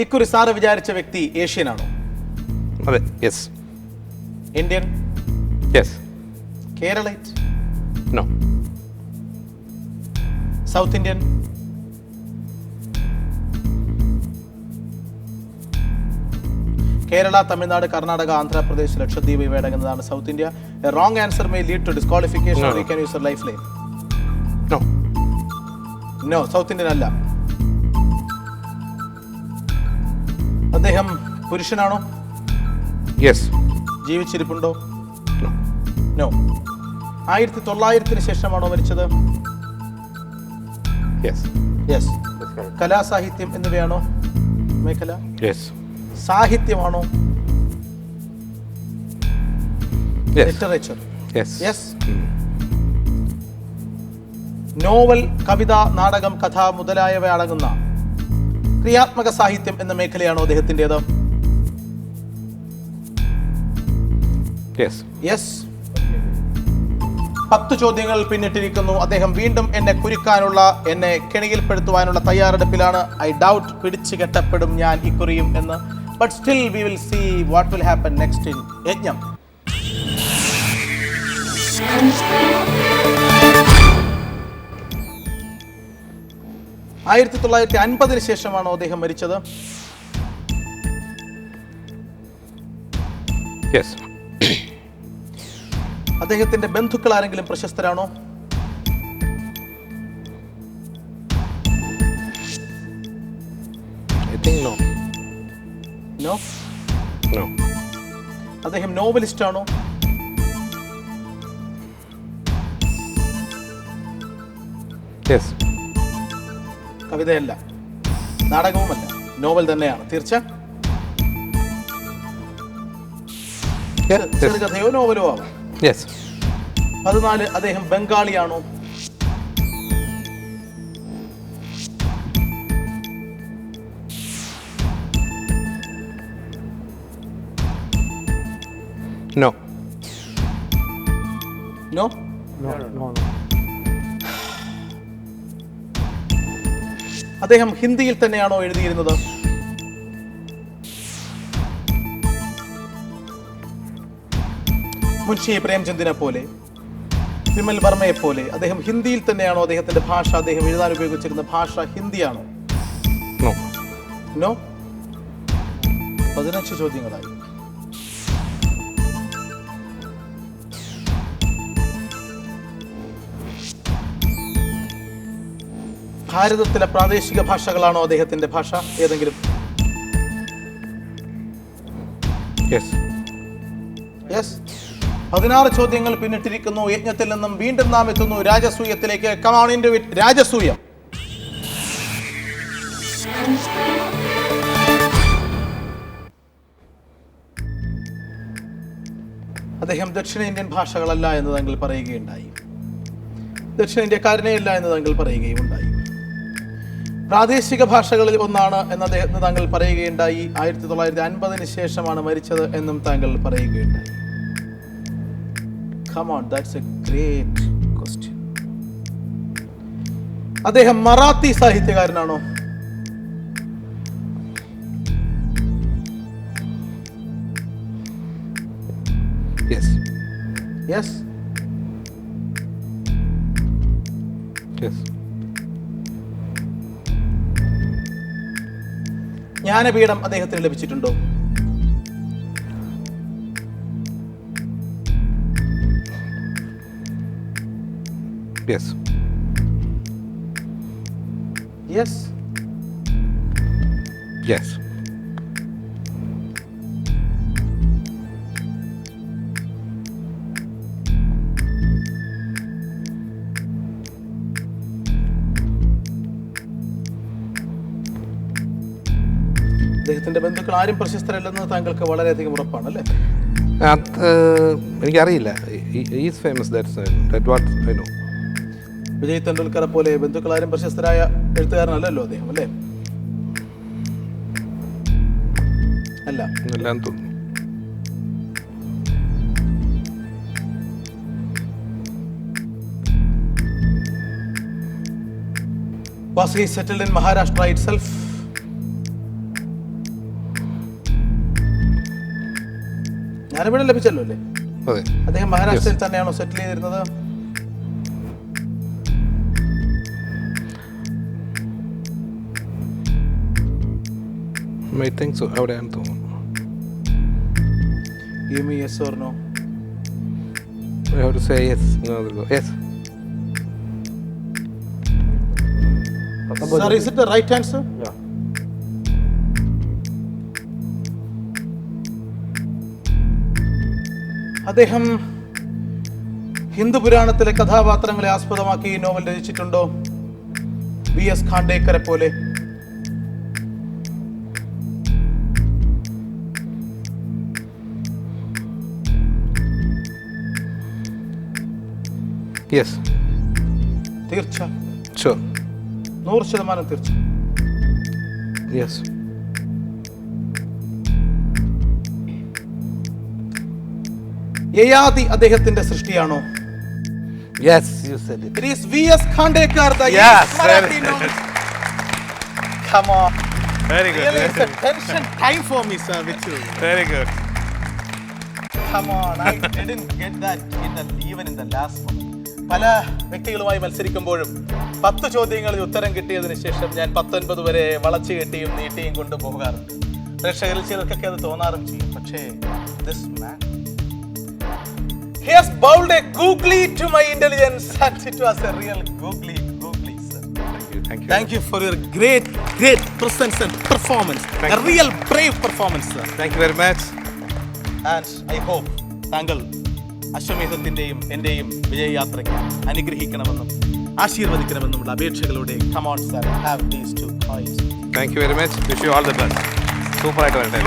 ഇക്കുറി സാറ് വിചാരിച്ച വ്യക്തി ഏഷ്യനാണോ? അതെ. Yes. Indian? Yes. Keralite? No. South Indian? Kerala, Tamil Nadu, Karnataka, Andhra Pradesh, Lakshadweep ഇവയടങ്ങുന്നതാണ് South India. A wrong answer may lead to disqualification or you can use your lifeline. No. No, South Indian അല്ല. അദ്ദേഹം പുരുഷനാണോ? യെസ്. ജീവിച്ചിരിപ്പുണ്ടോ? നോ. നോ. 1900 ശേഷമാണോ മരിച്ചത്? യെസ്. യെസ്. കലാസാഹിത്യം എന്നിവയാണോ മേഖല? യെസ്. സാഹിത്യമാണോ? Yes. Literature? Yes. Yes. Novel, കവിത, നാടകം, കഥ മുതലായവ അടങ്ങുന്ന ക്രിയാത്മക സാഹിത്യം എന്ന മേഖലയാണോ അദ്ദേഹത്തിൻ്റെത്? യെസ്. യെസ്. 10 ചോദ്യങ്ങൾ പിന്നിട്ടിരിക്കുന്നു. അദ്ദേഹം വീണ്ടും എന്നെ കുരുക്കാനുള്ള, എന്നെ കെണിയിൽപ്പെടുത്തുവാനുള്ള തയ്യാറെടുപ്പിലാണ്. ഐ ഡൗട്ട് പിടിച്ചു കെട്ടപ്പെടും ഞാൻ ഇക്കുറിയും എന്ന്. But still we will see what will happen next in യജ്ഞം. 1950 ശേഷമാണോ അദ്ദേഹം മരിച്ചത്? യെസ്. അദ്ദേഹത്തിന്റെ ബന്ധുക്കൾ ആരെങ്കിലും പ്രശസ്തരാണോ? I think no. No. No. അദ്ദേഹം നോവലിസ്റ്റ് ആണോ? യെസ്. കവിതയല്ല, നാടകവുമല്ല, നോവൽ തന്നെയാണ്. തീർച്ച? ചെറുകഥയോ നോവലോ ആവാം. യെസ്. 14 അദ്ദേഹം ബംഗാളിയാണോ? നോ. നോ. അദ്ദേഹം ഹിന്ദിയിൽ തന്നെയാണോ എഴുതിയിരുന്നത്? മുൻഷി പ്രേംചന്ദിനെ പോലെ, വിമൽ വർമ്മയെ പോലെ അദ്ദേഹം ഹിന്ദിയിൽ തന്നെയാണോ അദ്ദേഹത്തിന്റെ ഭാഷ, അദ്ദേഹം എഴുതാൻ ഉപയോഗിച്ചിരുന്ന ഭാഷ ഹിന്ദിയാണോ? നോ. നോ. 15 ചോദ്യങ്ങളായി. ഭാരതത്തിലെ പ്രാദേശിക ഭാഷകളാണോ അദ്ദേഹത്തിന്റെ ഭാഷ? ഏതെങ്കിലും? യെസ്. യെസ്. 16 ചോദ്യങ്ങൾ പിന്നിട്ടിരിക്കുന്നു. യജ്ഞത്തിൽ നിന്നും വീണ്ടും നാം എത്തുന്നു രാജസൂയത്തിലേക്ക്. Come on into it. രാജസൂയം. അദ്ദേഹം ദക്ഷിണേന്ത്യൻ ഭാഷകളല്ല എന്ന് താങ്കൾ പറയുകയുണ്ടായി. ദക്ഷിണേന്ത്യക്കാരനെ അല്ല എന്ന് താങ്കൾ പറയുകയും ഉണ്ടായി. പ്രാദേശിക ഭാഷകളിൽ ഒന്നാണ് എന്ന് താങ്കൾ പറയുകയുണ്ടായി. 1950 ശേഷമാണ് മരിച്ചത് എന്നും താങ്കൾ പറയുകയുണ്ടായി. Come on, that's a great question. അദ്ദേഹം മറാത്തി സാഹിത്യകാരനാണോ? യെസ്. യെസ്. യെസ്. ജ്ഞാനപീഠം അദ്ദേഹത്തിന് ലഭിച്ചിട്ടുണ്ടോ? യെസ്. യെസ്. യെസ്. അദ്ദേഹത്തിന്റെ ബന്ധുക്കൾ ആരും പ്രശസ്തരല്ലെന്ന് താങ്കൾക്ക് വളരെയധികം ഉറപ്പാണ് അല്ലേ? അത് എനിക്കറിയില്ല. Is famous, that what I know. Vijay തെണ്ടുൽക്കറെ പോലെ ബന്ധുക്കൾ ആരും പ്രശസ്തരായ എഴുത്തുകാരനല്ലല്ലോ അദ്ദേഹം, അല്ലേ? അല്ല. എല്ലാം തോന്നുന്നു. Was he settled in Maharashtra itself? Jnanpith ലഭിച്ചല്ലോ അല്ലേ? അതെ. അദ്ദേഹം മഹാരാഷ്ട്രയിൽ തന്നെയാണോ സെറ്റിൽ ചെയ്തിരുന്നത്? I think so. അവിടെയാണെന്ന് തോന്നുന്നു. Give me yes or no. I have to say yes. No, yes. Sir, is it the right answer? Yeah. അദ്ദേഹം ഹിന്ദു പുരാണത്തിലെ കഥാപാത്രങ്ങളെ ആസ്പദമാക്കി ഈ നോവൽ രചിച്ചിട്ടുണ്ടോ? V.S. ഖാണ്ടേക്കറെ പോലെ? Yes. തീർച്ച? Sure. 100% തീർച്ച? Yes. യയാതി അദ്ദേഹത്തിന്റെ സൃഷ്ടിയാണോ? Yes, you said it. It is V.S. Khandekar, the Yes, Marathi novel. Come on. Very good. Really, it's a tension time for me, sir, with you. Very good. Come on, I didn't get that even in the last one. പല വ്യക്തികളുമായി മത്സരിക്കുമ്പോഴും 10 ചോദ്യങ്ങളിൽ ഉത്തരം കിട്ടിയതിന് ശേഷം ഞാൻ 19 വരെ വളച്ചു കെട്ടിയും നീട്ടിയും കൊണ്ടുപോകാറുണ്ട്. പ്രേക്ഷകരിൽ ചിലർക്കൊക്കെ അത് തോന്നാറും ചെയ്യും. പക്ഷേ this man, he has bowled a googly to my intelligence, and it was a real googly, sir. Thank you. Thank you for your great presence and performance. A real brave performance, sir. Thank you very much. And I hope താങ്കൾ അശ്വമേധത്തിൻ്റെയും എൻ്റെയും വിജയയാത്രയ്ക്ക് അനുഗ്രഹിക്കണമെന്നും ആശീർവദിക്കണമെന്നുമുള്ള അപേക്ഷകളോടെ come on, sir, have these 2 coins. Thank you very much. Wish you all the best. Super ആയിട്ട് വരട്ടെ.